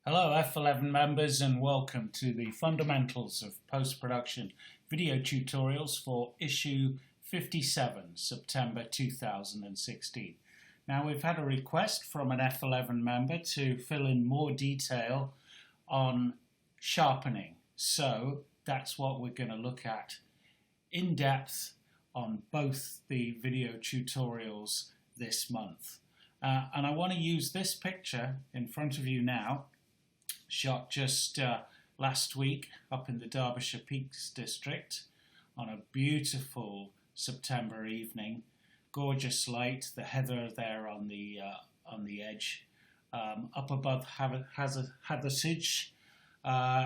Hello F11 members and welcome to the Fundamentals of Post-Production video tutorials for issue 57, September 2016. Now we've had a request from an F11 member to fill in more detail on sharpening. So that's what we're going to look at in depth on both the video tutorials this month. And I want to use this picture in front of you now, shot just last week up in the Derbyshire Peaks district on a beautiful September evening. Gorgeous light, the heather there on the edge, up above Hathersage.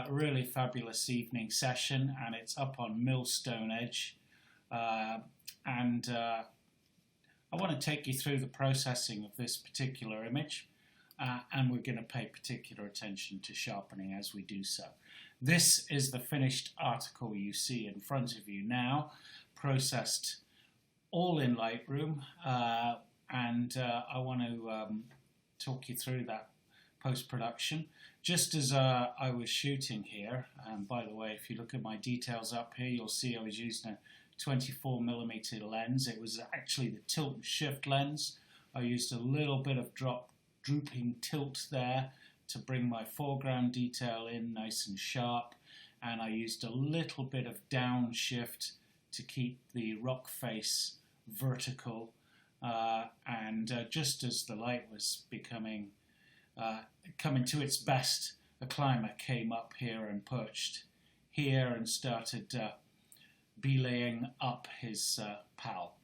Really fabulous evening session, and it's up on Millstone Edge. I want to take you through the processing of this particular image. And we're going to pay particular attention to sharpening as we do so. This is the finished article you see in front of you now, processed all in Lightroom, and I want to talk you through that post-production. Just as I was shooting here, and by the way, if you look at my details up here, you'll see I was using a 24mm lens. It was actually the tilt and shift lens. I used a little bit of drooping tilt there to bring my foreground detail in nice and sharp, and I used a little bit of downshift to keep the rock face vertical, and just as the light was coming to its best, a climber came up here and perched here and started belaying up his pal.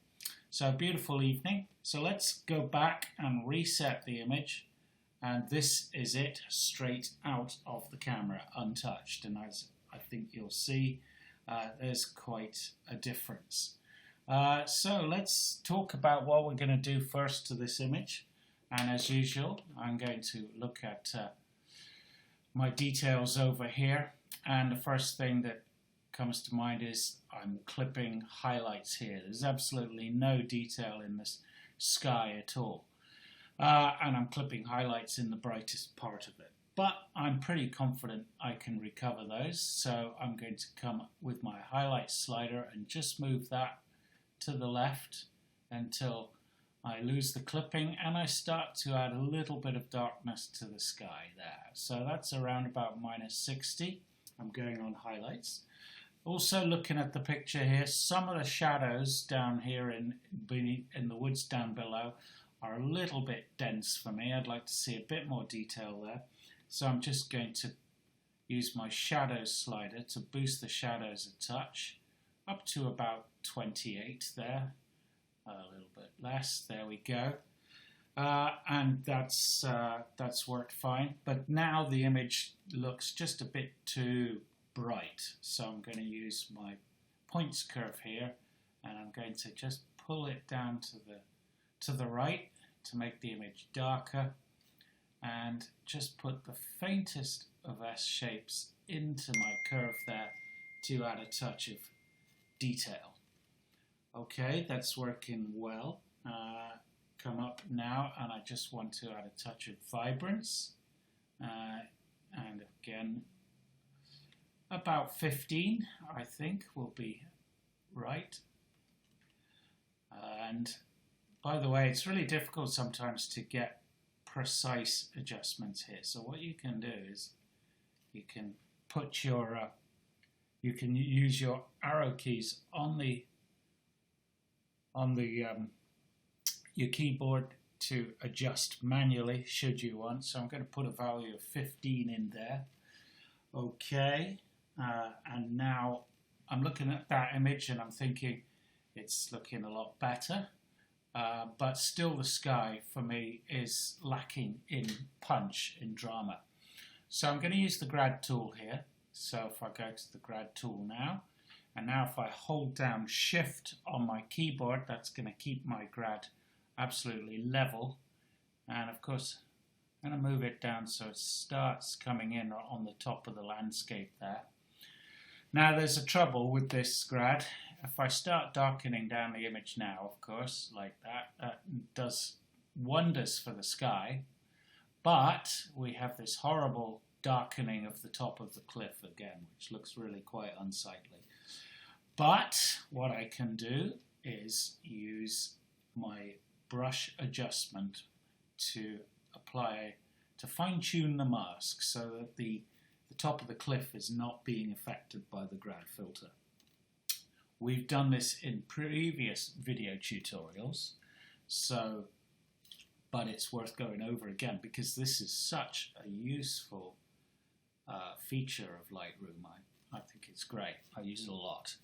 So beautiful evening. So let's go back and reset the image, and this is it straight out of the camera, untouched, and as I think you'll see, there's quite a difference. So let's talk about what we're going to do first to this image, and as usual I'm going to look at my details over here, and the first thing that comes to mind is I'm clipping highlights here. There's absolutely no detail in this sky at all, and I'm clipping highlights in the brightest part of it, but I'm pretty confident I can recover those. So I'm going to come with my highlight slider and just move that to the left until I lose the clipping and I start to add a little bit of darkness to the sky there. So that's around about -60. I'm going on highlights. Also looking at the picture here, some of the shadows down here in the woods down below are a little bit dense for me. I'd like to see a bit more detail there. So I'm just going to use my shadows slider to boost the shadows a touch, up to about 28 there. A little bit less, there we go. And that's worked fine. But now the image looks just a bit too bright, so I'm going to use my points curve here, and I'm going to just pull it down to the right to make the image darker, and just put the faintest of S shapes into my curve there to add a touch of detail. Okay, that's working well. Come up now, and I just want to add a touch of vibrance, and again about 15, I think, will be right. And by the way, it's really difficult sometimes to get precise adjustments here. So what you can do is you can put your you can use your arrow keys on your keyboard to adjust manually should you want. So I'm going to put a value of 15 in there. Okay. And now I'm looking at that image and I'm thinking it's looking a lot better, but still the sky for me is lacking in punch, in drama. So I'm going to use the grad tool here. So if I go to the grad tool now, and now if I hold down shift on my keyboard, that's going to keep my grad absolutely level, and of course I'm going to move it down so it starts coming in on the top of the landscape there. Now there's a trouble with this grad. If I start darkening down the image now, of course, like that, that does wonders for the sky, but we have this horrible darkening of the top of the cliff again, which looks really quite unsightly. But what I can do is use my brush adjustment to fine-tune the mask so that the top of the cliff is not being affected by the grad filter. We've done this in previous video tutorials, but it's worth going over again because this is such a useful feature of Lightroom. I think it's great. I use it a lot.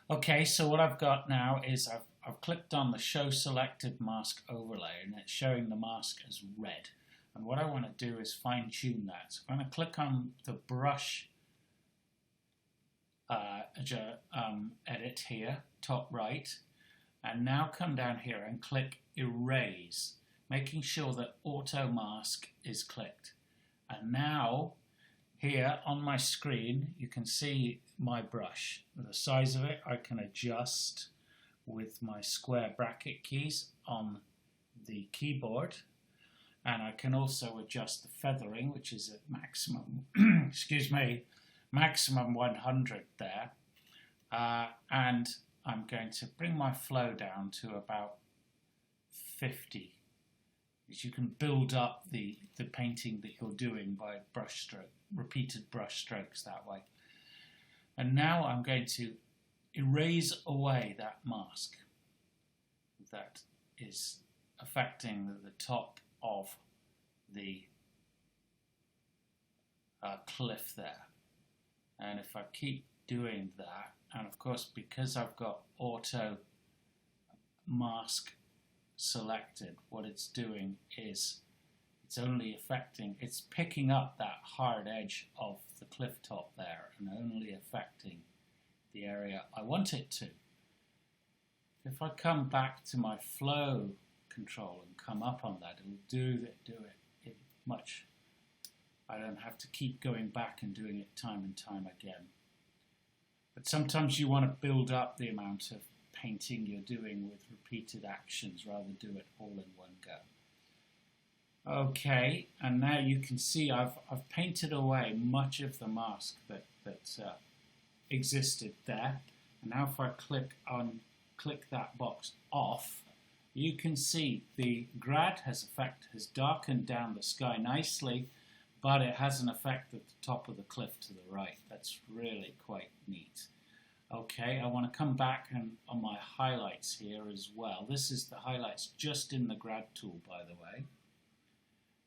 Okay, so what I've got now is I've clicked on the Show Selected Mask Overlay, and it's showing the mask as red. And what I want to do is fine-tune that. So I'm going to click on the brush edit here, top right, and now come down here and click Erase, making sure that Auto Mask is clicked. And now, here on my screen, you can see my brush. The size of it I can adjust with my square bracket keys on the keyboard. And I can also adjust the feathering, which is at maximum, excuse me, maximum 100 there. And I'm going to bring my flow down to about 50. Because you can build up the painting that you're doing by brush stroke, repeated brush strokes that way. And now I'm going to erase away that mask that is affecting the top of the cliff there. And if I keep doing that, and of course because I've got auto mask selected, what it's doing is it's picking up that hard edge of the cliff top there and only affecting the area I want it to. If I come back to my flow control and come up on that, it'll do it much. I don't have to keep going back and doing it time and time again. But sometimes you want to build up the amount of painting you're doing with repeated actions rather than do it all in one go. Okay, and now you can see I've painted away much of the mask that existed there. And now if I click that box off, you can see the grad has darkened down the sky nicely, but it has an effect at the top of the cliff to the right. That's really quite neat. Okay, I want to come back and on my highlights here as well. This is the highlights just in the grad tool, by the way.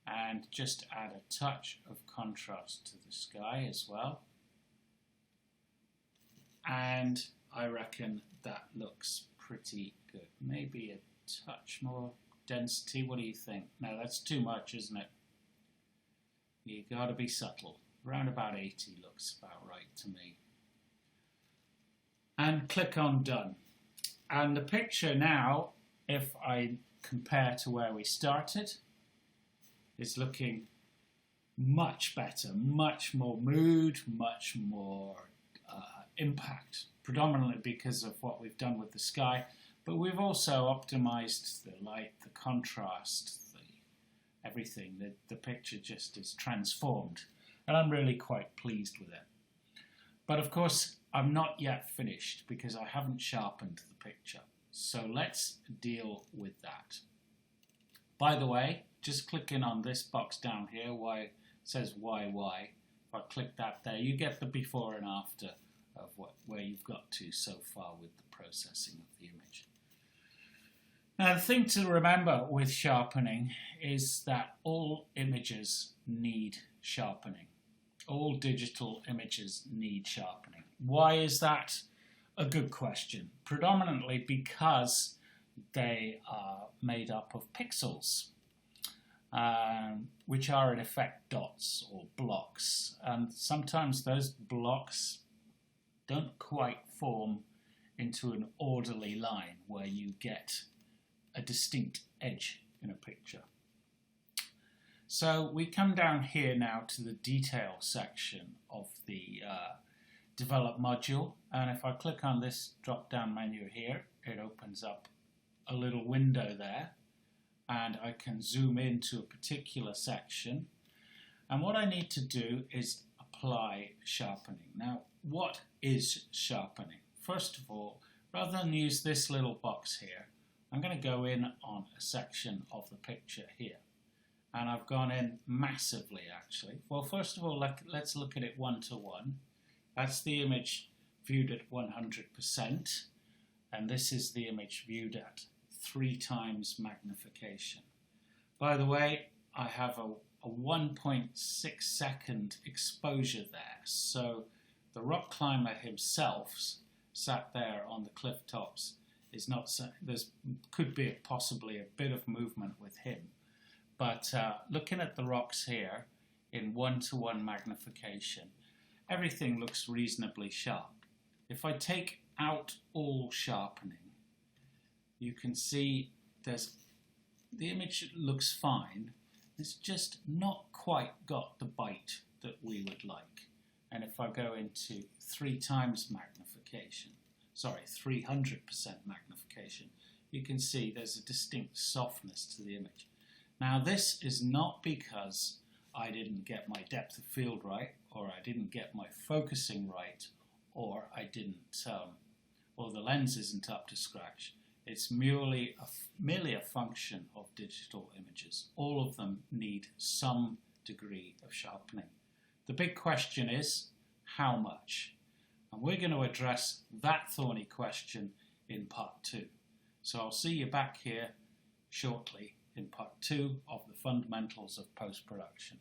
And just add a touch of contrast to the sky as well. And I reckon that looks pretty good. Maybe a touch more density. What do you think? No, that's too much, isn't it? You got to be subtle. Around about 80 looks about right to me. And click on Done. And the picture now, if I compare to where we started, is looking much better, much more mood, much more impact, predominantly because of what we've done with the sky, but we've also optimized the light, the contrast, everything. The picture just is transformed, and I'm really quite pleased with it. But of course, I'm not yet finished because I haven't sharpened the picture. So let's deal with that. By the way, just clicking on this box down here, it says YY. If I click that there, you get the before and after of where you've got to so far with the processing of the image. Now, the thing to remember with sharpening is that all images need sharpening. All digital images need sharpening. Why is that a good question? Predominantly because they are made up of pixels, which are in effect dots or blocks. And sometimes those blocks don't quite form into an orderly line where you get a distinct edge in a picture. So we come down here now to the detail section of the develop module, and if I click on this drop down menu here, it opens up a little window there, and I can zoom into a particular section, And what I need to do is apply sharpening. Now, what is sharpening? First of all, rather than use this little box here, I'm going to go in on a section of the picture here. And I've gone in massively, actually. Well, first of all, let's look at it one-to-one. That's the image viewed at 100%. And this is the image viewed at 3 times magnification. By the way, I have a 1.6 second exposure there. So the rock climber himself sat there on the cliff tops is not, could be possibly a bit of movement with him. But looking at the rocks here in 1-to-1 magnification, everything looks reasonably sharp. If I take out all sharpening, you can see the image looks fine. It's just not quite got the bite that we would like. And if I go into 3 times magnification, 300% magnification, you can see there's a distinct softness to the image. Now, this is not because I didn't get my depth of field right, or I didn't get my focusing right, or or the lens isn't up to scratch. It's merely a function of digital images. All of them need some degree of sharpening. The big question is, how much? And we're going to address that thorny question in part 2. So I'll see you back here shortly in part 2 of the fundamentals of post-production.